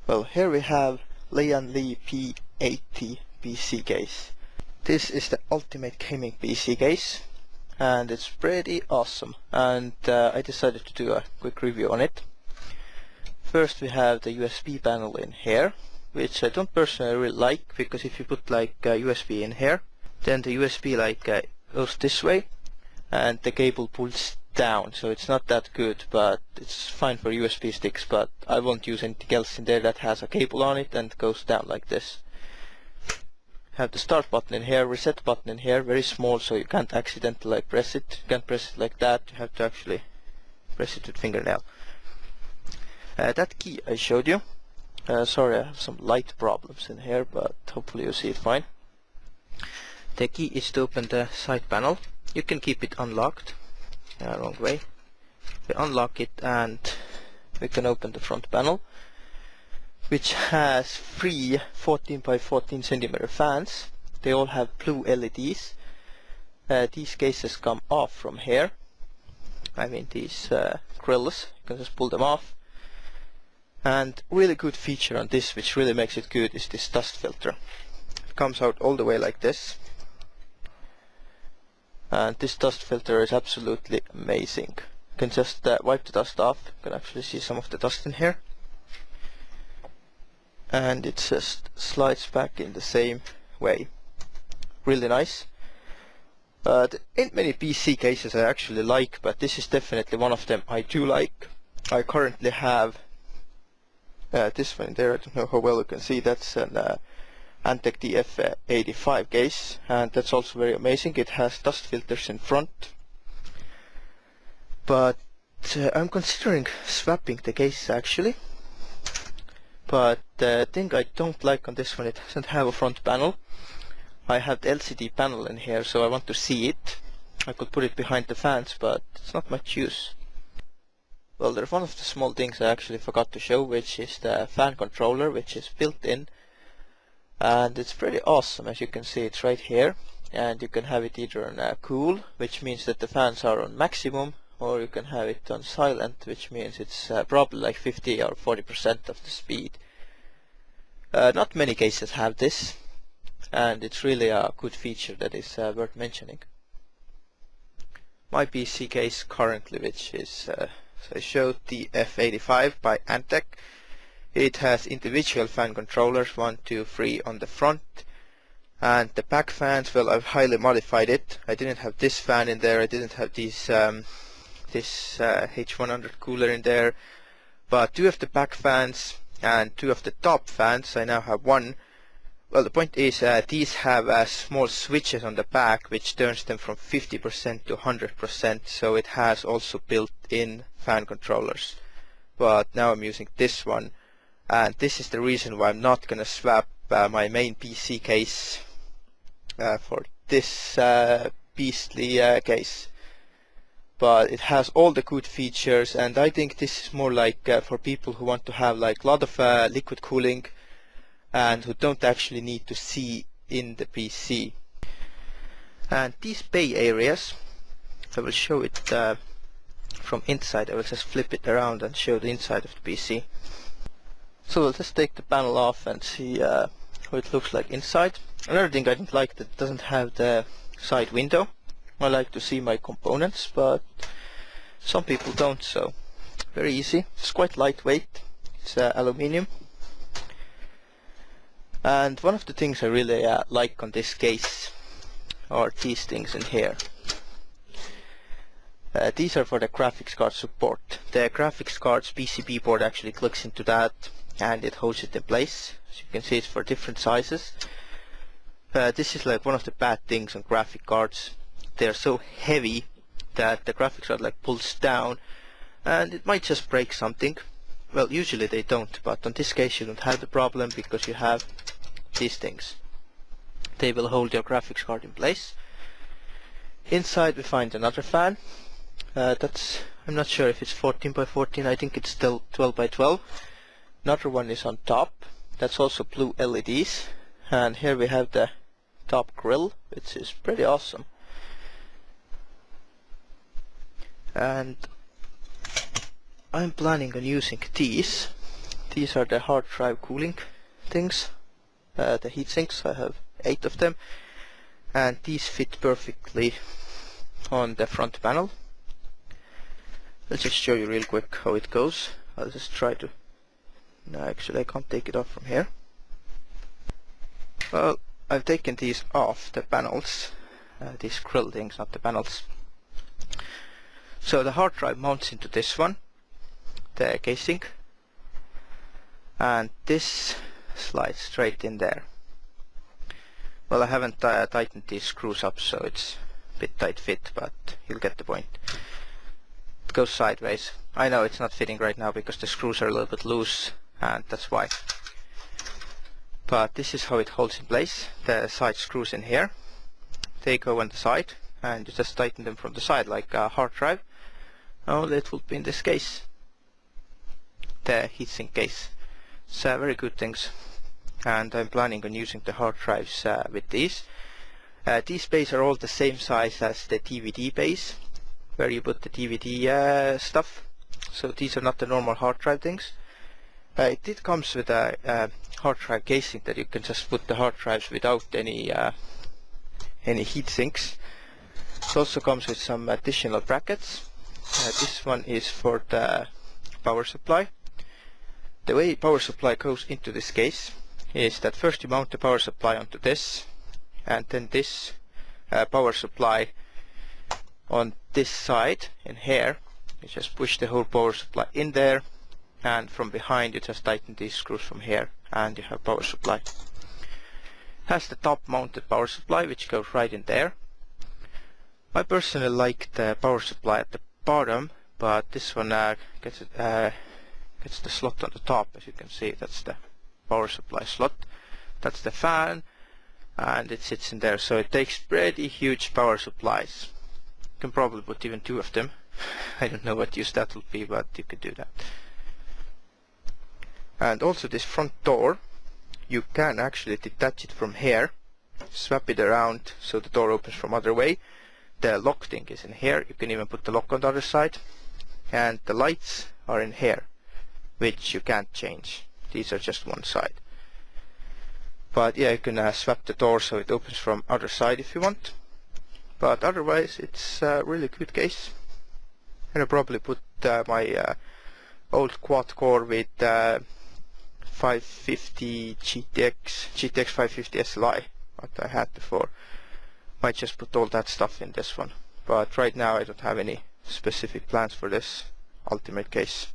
Well, here we have Lian P80 PC case. This is the ultimate gaming PC case, and it's pretty awesome, and I decided to do a quick review on it. First we have the USB panel in here, which I don't personally really like, because if you put like USB in here, then the USB goes this way and the cable pulls down, so it's not that good, but it's fine for USB sticks. But I won't use anything else in there that has a cable on it and goes down like this. Have the start button in here, reset button in here, very small, so you can't accidentally press it. You can't press it like that, you have to actually press it with fingernail. That key I showed you. Sorry, I have some light problems in here, but hopefully you see it fine. The key is to open the side panel. You can keep it unlocked. Wrong way. We unlock it and we can open the front panel, which has 3 14 by 14 centimeter fans. They all have blue LEDs. These cases come off from here. I mean these grills, you can just pull them off. And really good feature on this, which really makes it good, is this dust filter. It comes out all the way like this. And this dust filter is absolutely amazing. You can just wipe the dust off. You can actually see some of the dust in here. And it just slides back in the same way. Really nice. There ain't many PC cases I actually like, but this is definitely one of them I do like. I currently have this one there. I don't know how well you can see. That's an Antec DF85 case, and that's also very amazing. It has dust filters in front, but I'm considering swapping the case actually. But the thing I don't like on this one, it doesn't have a front panel. I have the LCD panel in here, so I want to see it. I could put it behind the fans, but it's not much use. Well, there's one of the small things I actually forgot to show, which is the fan controller, which is built in. And it's pretty awesome. As you can see, it's right here, and you can have it either on cool, which means that the fans are on maximum, or you can have it on silent, which means it's probably like 50 or 40% of the speed. Not many cases have this, and it's really a good feature that is worth mentioning. My PC case currently, which is so I showed the F85 by Antec. It has individual fan controllers, 1, 2, 3 on the front, and the back fans, well, I've highly modified it. I didn't have this fan in there, I didn't have these this H100 cooler in there, but 2 of the back fans and 2 of the top fans, I now have 1. Well, the point is these have small switches on the back, which turns them from 50% to 100%, so it has also built-in fan controllers. But now I'm using this one, and this is the reason why I'm not gonna swap my main PC case for this beastly case. But it has all the good features, and I think this is more like for people who want to have like a lot of liquid cooling and who don't actually need to see in the PC. And these bay areas, I will show it from inside. I will just flip it around and show the inside of the PC. So we'll just take the panel off and see how it looks like inside. Another thing I didn't like, that it doesn't have the side window. I like to see my components, but some people don't, so very easy. It's quite lightweight. It's aluminium. And one of the things I really like on this case are these things in here. These are for the graphics card support. The graphics card's PCB board actually clicks into that, and it holds it in place. As you can see, it's for different sizes. This is like one of the bad things on graphic cards. They're so heavy that the graphics card like pulls down, and it might just break something. Well, usually they don't, but on this case you don't have the problem, because you have these things. They will hold your graphics card in place. Inside we find another fan. I'm not sure if it's 14 by 14, I think it's still 12 by 12. Another one is on top. That's also blue LEDs. And here we have the top grill, which is pretty awesome. And I'm planning on using these these are the hard drive cooling things, the heat sinks. I have 8 of them, and these fit perfectly on the front panel. Let's just show you real quick how it goes. I'll just try to... No, actually I can't take it off from here. Well, I've taken these off the panels, these grill things, not the panels. So the hard drive mounts into this one, the casing, and this slides straight in there. Well, I haven't tightened these screws up, so it's a bit tight fit, but you'll get the point. It goes sideways. I know it's not fitting right now because the screws are a little bit loose, and that's why. But this is how it holds in place. The side screws in here, they go on the side, and you just tighten them from the side like a hard drive. Only it will be in this case, the heatsink case. It's very good things, and I'm planning on using the hard drives with these. These bays are all the same size as the DVD bays, where you put the DVD stuff. So these are not the normal hard drive things. It comes with a hard drive casing that you can just put the hard drives without any heat sinks. It also comes with some additional brackets. This one is for the power supply. The way power supply goes into this case is that first you mount the power supply onto this, and then this power supply on this side in here. You just push the whole power supply in there, and from behind you just tighten these screws from here, and you have power supply. It has the top mounted power supply which goes right in there. I personally like the power supply at the bottom, but this one gets the slot on the top. As you can see, that's the power supply slot. That's the fan, and it sits in there, so it takes pretty huge power supplies. You can probably put even 2 of them. I don't know what use that will be, but you could do that. And also this front door, you can actually detach it from here, swap it around so the door opens from other way. The lock thing is in here. You can even put the lock on the other side, and the lights are in here, which you can't change. These are just one side. But yeah, you can swap the door so it opens from other side if you want. But otherwise it's a really good case. And I'll probably put my old quad core with 550 GTX 550 SLI, what I had before. Might just put all that stuff in this one, but right now I don't have any specific plans for this ultimate case.